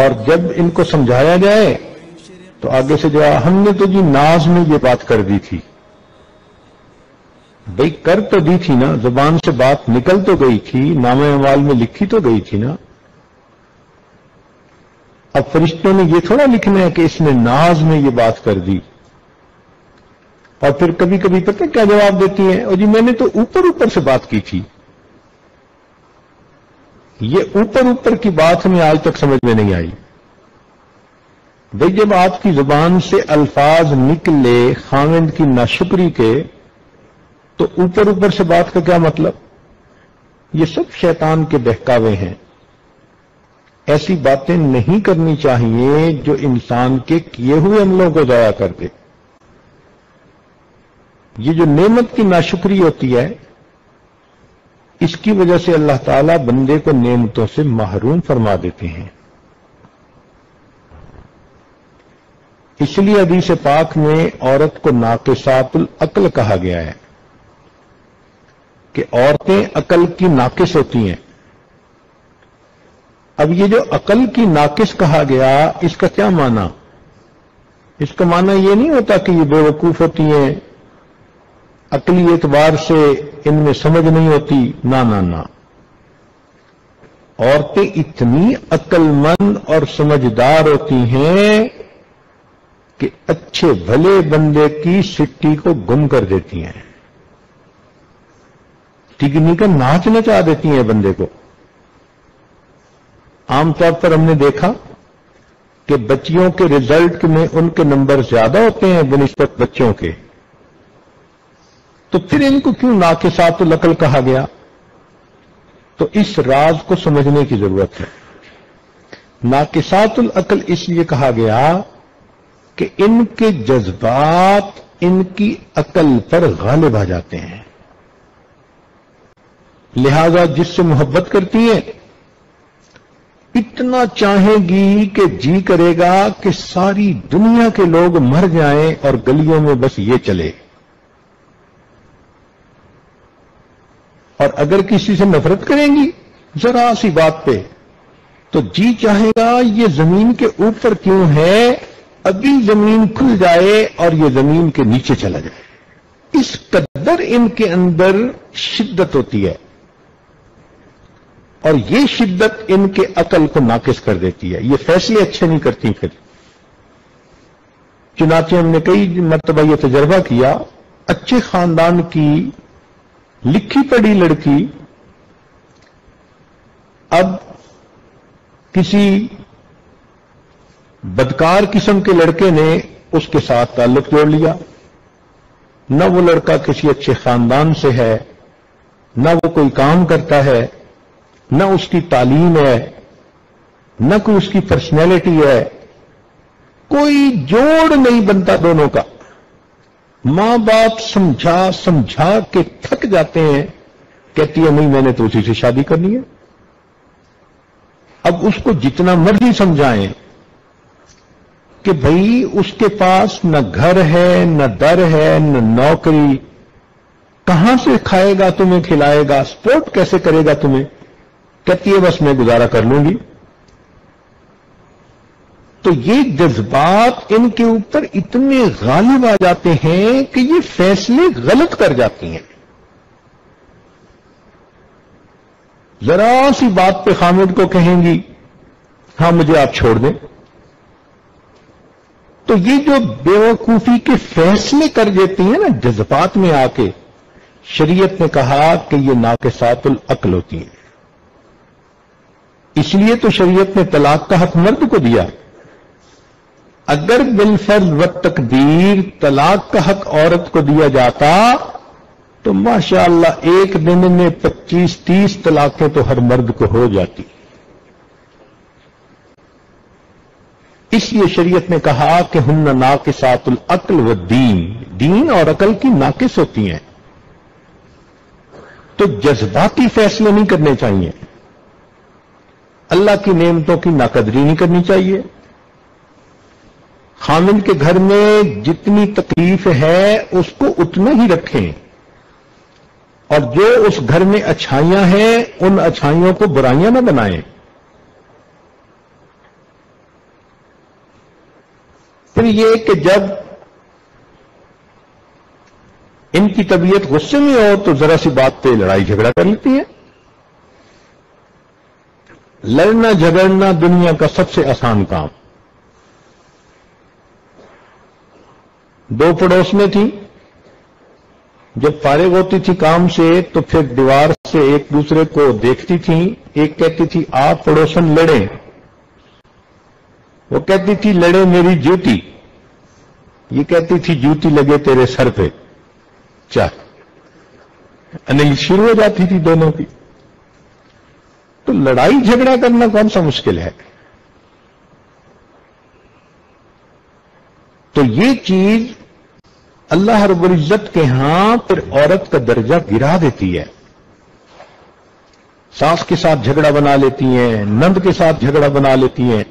اور جب ان کو سمجھایا جائے تو آگے سے جواب ہم نے تو جی ناز میں یہ بات کر دی تھی. بھئی کر تو دی تھی نا، زبان سے بات نکل تو گئی تھی، نام اعمال میں لکھی تو گئی تھی نا. اب فرشتوں نے یہ تھوڑا لکھنا ہے کہ اس نے ناز میں یہ بات کر دی. اور پھر کبھی کبھی پتہ کیا جواب دیتی ہیں، اور جی میں نے تو اوپر اوپر سے بات کی تھی. یہ اوپر اوپر کی بات ہمیں آج تک سمجھ میں نہیں آئی. بھئی جب آپ کی زبان سے الفاظ نکلے خاوند کی ناشکری کے، تو اوپر اوپر سے بات کا کیا مطلب؟ یہ سب شیطان کے بہکاوے ہیں. ایسی باتیں نہیں کرنی چاہیے جو انسان کے کیے ہوئے عملوں کو ضائع کر دے. یہ جو نعمت کی ناشکری ہوتی ہے، اس کی وجہ سے اللہ تعالیٰ بندے کو نعمتوں سے محروم فرما دیتے ہیں. اس لیے حدیث پاک میں عورت کو ناقصات العقل کہا گیا ہے کہ عورتیں عقل کی ناقص ہوتی ہیں. اب یہ جو عقل کی ناقص کہا گیا، اس کا کیا معنی؟ اس کا معنی یہ نہیں ہوتا کہ یہ بے وقوف ہوتی ہیں، عقلی اعتبار سے ان میں سمجھ نہیں ہوتی. نہ، عورتیں اتنی عقل مند اور سمجھدار ہوتی ہیں کہ اچھے بھلے بندے کی سٹی کو گم کر دیتی ہیں، ٹگنی کا ناچ نچا دیتی ہیں بندے کو. عام طور پر ہم نے دیکھا کہ بچیوں کے رزلٹ میں ان کے نمبر زیادہ ہوتے ہیں بنسبت بچوں کے، تو پھر ان کو کیوں ناقصات العقل کہا گیا؟ تو اس راز کو سمجھنے کی ضرورت ہے. ناقصات العقل اس لیے کہا گیا کہ ان کے جذبات ان کی عقل پر غالب آ جاتے ہیں. لہذا جس سے محبت کرتی ہیں اتنا چاہیں گی کہ جی کرے گا کہ ساری دنیا کے لوگ مر جائیں اور گلیوں میں بس یہ چلے. اور اگر کسی سے نفرت کریں گی ذرا سی بات پہ تو جی چاہے گا یہ زمین کے اوپر کیوں ہے، ابھی زمین کھل جائے اور یہ زمین کے نیچے چلا جائے. اس قدر ان کے اندر شدت ہوتی ہے، اور یہ شدت ان کے عقل کو ناقص کر دیتی ہے. یہ فیصلے اچھے نہیں کرتی. پھر چنانچہ ہم نے کئی مرتبہ یہ تجربہ کیا، اچھے خاندان کی لکھی پڑھی لڑکی اب کسی بدکار قسم کے لڑکے نے اس کے ساتھ تعلق جوڑ لیا. نہ وہ لڑکا کسی اچھے خاندان سے ہے، نہ وہ کوئی کام کرتا ہے، نہ اس کی تعلیم ہے، نہ کوئی اس کی پرسنالٹی ہے، کوئی جوڑ نہیں بنتا دونوں کا. ماں باپ سمجھا کے تھک جاتے ہیں، کہتی ہے نہیں میں نے تو اسی سے شادی کرنی ہے. اب اس کو جتنا مرضی سمجھائیں کہ بھئی اس کے پاس نہ گھر ہے، نہ در ہے، نہ نوکری، کہاں سے کھائے گا تمہیں، کھلائے گا، سپورٹ کیسے کرے گا تمہیں، کہتی ہے بس میں گزارا کر لوں گی. تو یہ جذبات ان کے اوپر اتنے غالب آ جاتے ہیں کہ یہ فیصلے غلط کر جاتی ہیں. ذرا سی بات پہ خامد کو کہیں گی ہاں مجھے آپ چھوڑ دیں. تو یہ جو بیوقوفی کے فیصلے کر دیتی ہیں نا جذبات میں آ کے، شریعت نے کہا کہ یہ ناقصات العقل ہوتی ہیں. اس لیے تو شریعت نے طلاق کا حق مرد کو دیا. اگر بالفرض و تقدیر طلاق کا حق عورت کو دیا جاتا تو ماشاءاللہ ایک دن میں 25-30 طلاقیں تو ہر مرد کو ہو جاتی. اس لیے شریعت نے کہا کہ ہن ناقصات العقل والدین، دین اور عقل کی ناقص ہوتی ہیں. تو جذباتی فیصلے نہیں کرنے چاہیے، اللہ کی نعمتوں کی ناقدری نہیں کرنی چاہیے. خامن کے گھر میں جتنی تکلیف ہے اس کو اتنا ہی رکھیں، اور جو اس گھر میں اچھائیاں ہیں ان اچھائیوں کو برائیاں نہ بنائیں. پھر یہ کہ جب ان کی طبیعت غصے میں ہو تو ذرا سی بات پہ لڑائی جھگڑا کر لیتی ہے. لڑنا جھگڑنا دنیا کا سب سے آسان کام. دو پڑوس میں تھی، جب فارغ ہوتی تھی کام سے تو پھر دیوار سے ایک دوسرے کو دیکھتی تھی. ایک کہتی تھی آپ پڑوسن لڑیں، وہ کہتی تھی لڑے میری جوتی، یہ کہتی تھی جوتی لگے تیرے سر پہ. انیل شروع ہو جاتی تھی دونوں کی. تو لڑائی جھگڑا کرنا کون سا مشکل ہے؟ تو یہ چیز اللہ رب العزت کے ہاں پھر عورت کا درجہ گرا دیتی ہے. ساس کے ساتھ جھگڑا بنا لیتی ہیں، نند کے ساتھ جھگڑا بنا لیتی ہیں.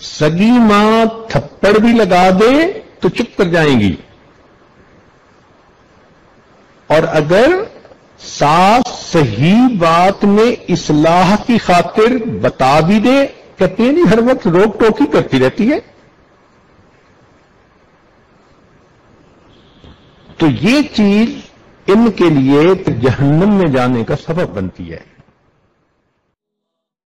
سگی ماں تھپڑ بھی لگا دے تو چپ کر جائیں گی، اور اگر ساس صحیح بات میں اصلاح کی خاطر بتا بھی دے، کہتے ہیں نہیں ہر وقت روک ٹوک ہی کرتی رہتی ہے. تو یہ چیز ان کے لیے جہنم میں جانے کا سبب بنتی ہے.